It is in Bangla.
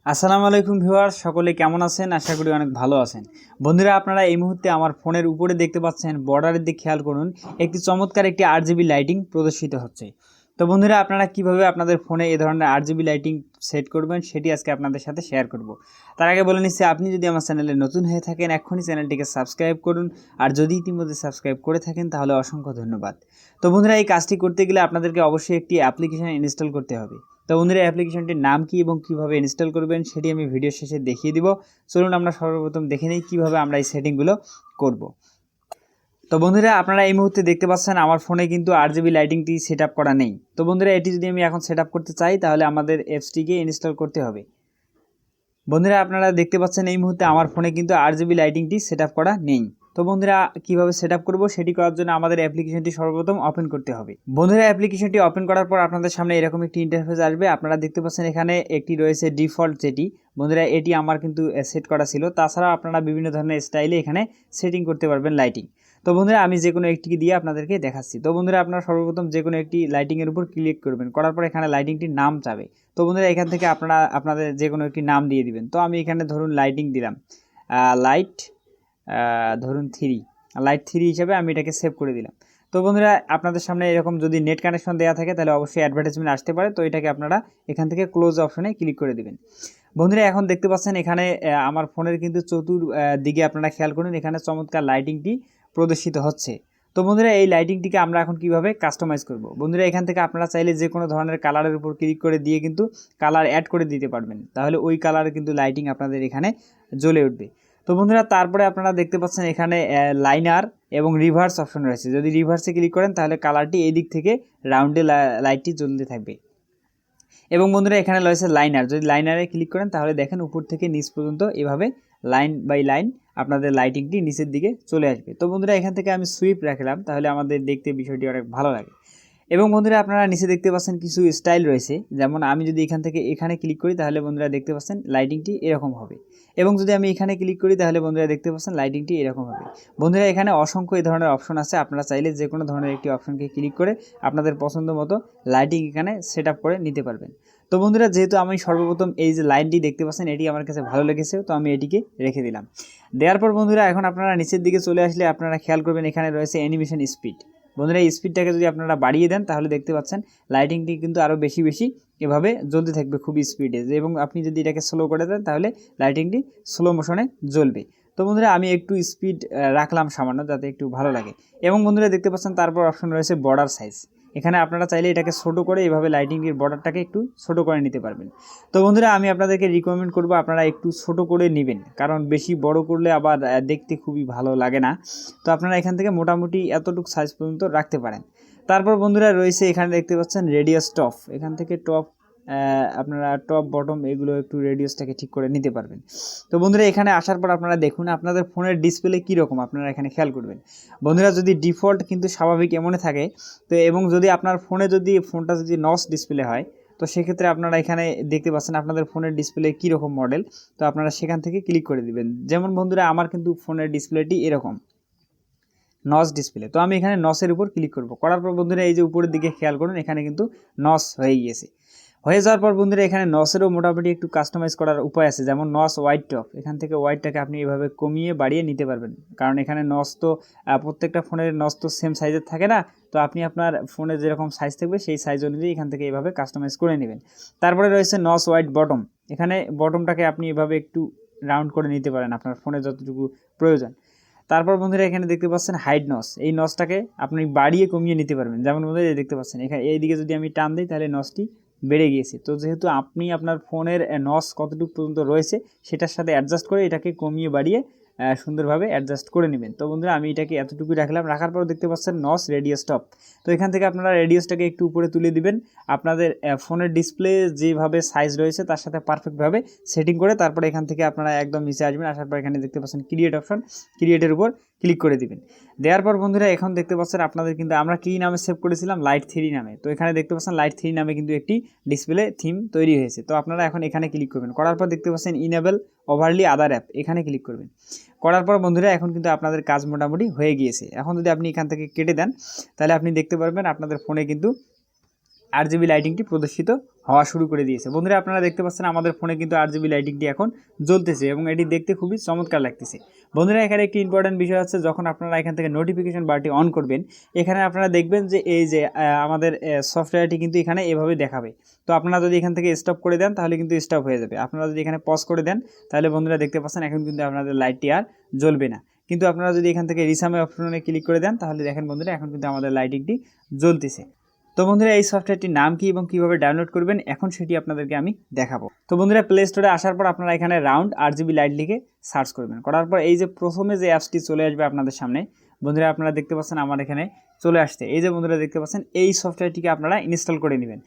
আসসালামু আলাইকুম ভিউয়ার্স, সকলে কেমন আছেন? আশা করি অনেক ভালো আছেন। বন্ধুরা, আপনারা এই মুহূর্তে আমার ফোনের উপরে দেখতে পাচ্ছেন, বর্ডারের দিকে খেয়াল করুন, একটি চমৎকার একটি RGB লাইটিং প্রদর্শিত হচ্ছে। তো বন্ধুরা, আপনারা কিভাবে আপনাদের ফোনে এই ধরনের RGB লাইটিং সেট করবেন সেটি আজকে আপনাদের সাথে শেয়ার করব। তার আগে বলে নিচ্ছি, আপনি যদি আমার চ্যানেলে নতুন হয়ে থাকেন এখনই চ্যানেলটিকে সাবস্ক্রাইব করুন, আর যদি ইতিমধ্যে সাবস্ক্রাইব করে থাকেন তাহলে অসংখ্য ধন্যবাদ। তো বন্ধুরা, এই কাজটি করতে গেলে আপনাদেরকে অবশ্যই একটি অ্যাপ্লিকেশন ইনস্টল করতে হবে। তো বন্ধুরা, অ্যাপ্লিকেশনটির নাম কি এবং কিভাবে ইনস্টল করবেন সেটি আমি ভিডিও শেষে দেখিয়ে দিব। চলুন আমরা সর্বপ্রথম দেখে নিই কিভাবে আমরা এই সেটিংগুলো করব। তো বন্ধুরা, আপনারা এই মুহূর্তে দেখতে পাচ্ছেন আমার ফোনে কিন্তু RGB লাইটিংটি সেট আপ করা নেই। তো বন্ধুরা, এটি যদি আমি এখন সেট আপ করতে চাই তাহলে আমাদের অ্যাপসটিকে ইনস্টল করতে হবে। বন্ধুরা, আপনারা দেখতে পাচ্ছেন এই মুহূর্তে আমার ফোনে কিন্তু RGB লাইটিংটি সেট আপ করা নেই। তো বন্ধুরা, কিভাবে সেট আপ করবো সেটি করার জন্য আমাদের অ্যাপ্লিকেশনটি সর্বপ্রথম ওপেন করতে হবে। বন্ধুরা, অ্যাপ্লিকেশনটি ওপেন করার পর আপনাদের সামনে এরকম একটি ইন্টারফেস আসবে। আপনারা দেখতে পাচ্ছেন এখানে একটি রয়েছে ডিফল্ট, যেটি বন্ধুরা এটি আমার কিন্তু সেট করা ছিল। তাছাড়া আপনারা বিভিন্ন ধরনের স্টাইলে এখানে সেটিং করতে পারবেন লাইটিং। তো বন্ধুরা, আমি যে কোনো একটিকে দিয়ে আপনাদেরকে দেখাচ্ছি। তো বন্ধুরা, আপনারা সর্বপ্রথম যে কোনো একটি লাইটিংয়ের উপর ক্লিক করবেন, করার পর এখানে লাইটিংটির নাম চাবে। তো বন্ধুরা, এখান থেকে আপনারা আপনাদের যে কোনো একটি নাম দিয়ে দিবেন। তো আমি এখানে ধরুন লাইটিং দিলাম, লাইট ধরুন 3, লাইট 3 হিসেবে আমি এটাকে সেভ করে দিলাম। তো বন্ধুরা, আপনাদের সামনে এরকম যদি নেট কানেকশন দেওয়া থাকে তাহলে অবশ্যই অ্যাডভার্টাইজমেন্ট আসতে পারে। তো এটাকে আপনারা এখান থেকে ক্লোজ অপশনে ক্লিক করে দিবেন। বন্ধুরা, এখন দেখতে পাচ্ছেন এখানে আমার ফোনের কিন্তু দিকে আপনারা খেয়াল করুন, এখানে চমৎকার লাইটিংটি প্রদর্শিত হচ্ছে। তো বন্ধুরা, এই লাইটিংটিকে আমরা এখন কিভাবে কাস্টমাইজ করব। বন্ধুরা, এখান থেকে আপনারা চাইলে যে কোনো ধরনের কালারের উপর ক্লিক করে দিয়ে কিন্তু কালার অ্যাড করে দিতে পারবেন, তাহলে ওই কালারে কিন্তু লাইটিং আপনাদের এখানে জ্বলে উঠবে। তো বন্ধুরা, তারপরে আপনারা দেখতে পাচ্ছেন এখানে লাইনার এবং রিভার্স অপশন রয়েছে। যদি রিভার্সে ক্লিক করেন তাহলে কালারটি এই দিক থেকে রাউন্ডে লাইটটি জ্বলতে থাকবে। এবং বন্ধুরা, এখানে রয়েছে লাইনার, যদি লাইনারে ক্লিক করেন তাহলে দেখেন উপর থেকে নিচ পর্যন্ত এভাবে লাইন বাই লাইন আপনাদের লাইটিংটি নিচের দিকে চলে আসবে। তো বন্ধুরা, এখান থেকে আমি সুইপ রাখলাম, তাহলে আমাদের দেখতে বিষয়টি অনেক ভালো লাগে। এবং বন্ধুরা, আপনারা নিচে দেখতে পাচ্ছেন কিছু স্টাইল রয়েছে, যেমন আমি যদি এখান থেকে এখানে ক্লিক করি তাহলে বন্ধুরা দেখতে পাচ্ছেন লাইটিংটি এরকম হবে। এবং যদি আমি এখানে ক্লিক করি তাহলে বন্ধুরা দেখতে পাচ্ছেন লাইটিংটি এরকম হবে। বন্ধুরা, এখানে অসংখ্য এই ধরনের অপশন আছে, আপনারা চাইলে যে কোনো ধরনের একটি অপশনকে ক্লিক করে আপনাদের পছন্দ মতো লাইটিং এখানে সেট আপ করে নিতে পারবেন। তো বন্ধুরা, যেহেতু আমি সর্বপ্রথম এই যে লাইনটি দেখতে পাচ্ছেন এটি আমার কাছে ভালো লেগেছে, তো আমি এটিকে রেখে দিলাম। দেওয়ার পর বন্ধুরা, এখন আপনারা নিচের দিকে চলে আসলে আপনারা খেয়াল করবেন এখানে রয়েছে অ্যানিমেশন স্পিড। বন্ধুরা, এই স্পিডটাকে যদি আপনারা বাড়িয়ে দেন তাহলে দেখতে পাচ্ছেন লাইটিংটি কিন্তু আরও বেশি বেশি এভাবে জ্বলতে থাকবে খুব স্পিডে। এবং আপনি যদি এটাকে স্লো করে দেন তাহলে লাইটিংটি স্লো মোশনে জ্বলবে। তো বন্ধুরা, আমি একটু স্পিড রাখলাম সামান্য, যাতে একটু ভালো লাগে। এবং বন্ধুরা, দেখতে পাচ্ছেন তারপর অপশন রয়েছে বর্ডার সাইজ। এখানে আপনারা চাইলে এটাকে ছোটো করে এভাবে লাইটিংটির বর্ডারটাকে একটু ছোটো করে নিতে পারবেন। তো বন্ধুরা, আমি আপনাদেরকে রিকমেন্ড করব আপনারা একটু ছোট করে নেবেন, কারণ বেশি বড় করলে আবার দেখতে খুবই ভালো লাগে না। তো আপনারা এখান থেকে মোটামুটি এতটুকু সাইজ পর্যন্ত রাখতে পারেন। তারপর বন্ধুরা রয়েছে এখানে দেখতে পাচ্ছেন রেডিয়াস টপ, এখান থেকে টপ আপনারা টপ বটম এগুলো একটু রেডিয়াসটাকে ঠিক করে নিতে পারবেন। তো বন্ধুরা, এখানে আসার পর আপনারা দেখুন আপনাদের ফোনের ডিসপ্লে কীরকম, আপনারা এখানে খেয়াল করবেন। বন্ধুরা, যদি ডিফল্ট কিন্তু স্বাভাবিক এমনে থাকে, তো এবং যদি আপনার ফোনটা যদি নচ ডিসপ্লে হয়, তো সেক্ষেত্রে আপনারা এখানে দেখতে পাচ্ছেন আপনাদের ফোনের ডিসপ্লে কীরকম মডেল, তো আপনারা সেখান থেকে ক্লিক করে দিবেন। যেমন বন্ধুরা, আমার কিন্তু ফোনের ডিসপ্লেটি এরকম নচ ডিসপ্লে। তো আমি এখানে নচের উপর ক্লিক করব, করার পর বন্ধুরা এই যে উপরের দিকে খেয়াল করুন এখানে কিন্তু নচ হয়ে গিয়েছে। হয়ে যাওয়ার পর বন্ধুরা, এখানে নচেরও মোটামুটি একটু কাস্টমাইজ করার উপায় আছে, যেমন নচ ওয়াইড টপ। এখান থেকে ওয়াইডটাকে আপনি এভাবে কমিয়ে বাড়িয়ে নিতে পারবেন, কারণ এখানে নচ তো প্রত্যেকটা ফোনের নচ তো সেম সাইজের থাকে না। তো আপনি আপনার ফোনে যেরকম সাইজ থাকবে সেই সাইজ অনুযায়ী এখান থেকে এভাবে কাস্টমাইজ করে নেবেন। তারপরে রয়েছে নচ ওয়াইড বটম, এখানে বটমটাকে আপনি এভাবে একটু রাউন্ড করে নিতে পারেন আপনার ফোনে যতটুকু প্রয়োজন। তারপর বন্ধুরা, এখানে দেখতে পাচ্ছেন হাইড নচ, এই নচটাকে আপনি বাড়িয়ে কমিয়ে নিতে পারবেন। যেমন বন্ধুরা দেখতে পাচ্ছেন এখানে এইদিকে যদি আমি টান দিই তাহলে নচটি বেড়ে গিয়েছে। তো যেহেতু আপনি আপনার ফোনের নচ কতটুকু পর্যন্ত রয়েছে সেটার সাথে অ্যাডজাস্ট করে এটাকে কমিয়ে বাড়িয়ে সুন্দরভাবে অ্যাডজাস্ট করে নেবেন। তো বন্ধুরা, আমি এটাকে এতটুকু রাখলাম, রাখার পর দেখতে পাচ্ছেন নচ রেডিয়াস টপ। তো এখান থেকে আপনারা রেডিয়াসটাকে একটু উপরে তুলে দিবেন, আপনাদের ফোনের ডিসপ্লে যেভাবে সাইজ রয়েছে তার সাথে পারফেক্টভাবে সেটিং করে তারপরে এখান থেকে আপনারা একদম নিচে আসবেন। আসার পর এখানে দেখতে পাচ্ছেন ক্রিয়েট অপশন, ক্রিয়েটের উপর ক্লিক করে দিবেন। দেওয়ার পর বন্ধুরা, এখন দেখতে পাচ্ছেন আপনাদের কিন্তু আমরা কী নামে সেভ করেছিলাম, লাইট 3 নামে। তো এখানে দেখতে পাচ্ছেন লাইট 3 নামে কিন্তু একটি ডিসপ্লে থিম তৈরি হয়েছে। তো আপনারা এখন এখানে ক্লিক করবেন, করার পর দেখতে পাচ্ছেন ইনেবল ওভারলি আদার অ্যাপ, এখানে ক্লিক করবেন। করার পর বন্ধুরা, এখন কিন্তু আপনাদের কাজ মোটামুটি হয়ে গিয়েছে। এখন যদি আপনি এখান থেকে কেটে দেন তাহলে আপনি দেখতে পারবেন আপনাদের ফোনে কিন্তু RGB লাইটিংটি প্রদর্শিত হওয়া শুরু করে দিয়েছে। বন্ধুরা আপনারা দেখতে পাচ্ছেন আমাদের ফোনে কিন্তু RGB লাইটিংটি এখন জ্বলতেছে এবং এটি দেখতে খুবই চমৎকার লাগতেছে। বন্ধুরা এখানে একটি ইম্পর্টেন্ট বিষয় আছে, যখন আপনারা এখান থেকে নোটিফিকেশন বারটি অন করবেন, এখানে আপনারা দেখবেন যে এই যে আমাদের সফটওয়্যারটি কিন্তু এখানে এভাবে দেখাবে। তো আপনারা যদি এখান থেকে স্টপ করে দেন তাহলে কিন্তু স্টপ হয়ে যাবে। আপনারা যদি এখানে পজ করে দেন তাহলে বন্ধুরা দেখতে পাচ্ছেন এখন কিন্তু আপনাদের লাইটটি আর জ্বলবে না। কিন্তু আপনারা যদি এখান থেকে রিসামে অপশনে ক্লিক করে দেন তাহলে দেখেন বন্ধুরা এখন কিন্তু আমাদের লাইটিংটি জ্বলতেছে। তো বন্ধুরা এই সফটওয়্যারটির নাম কি এবং কীভাবে ডাউনলোড করবেন এখন সেটি আপনাদেরকে আমি দেখাবো। তো বন্ধুরা প্লে স্টোরে আসার পর আপনারা এখানে রাউন্ড RGB লাইট লিখে সার্চ করবেন। করার পর এই যে প্রথমে যে অ্যাপসটি চলে আসবে আপনাদের সামনে, বন্ধুরা আপনারা দেখতে পাচ্ছেন আমার এখানে চলে আসছে। এই যে বন্ধুরা দেখতে পাচ্ছেন এই সফটওয়্যারটিকে আপনারা ইনস্টল করে নেবেন।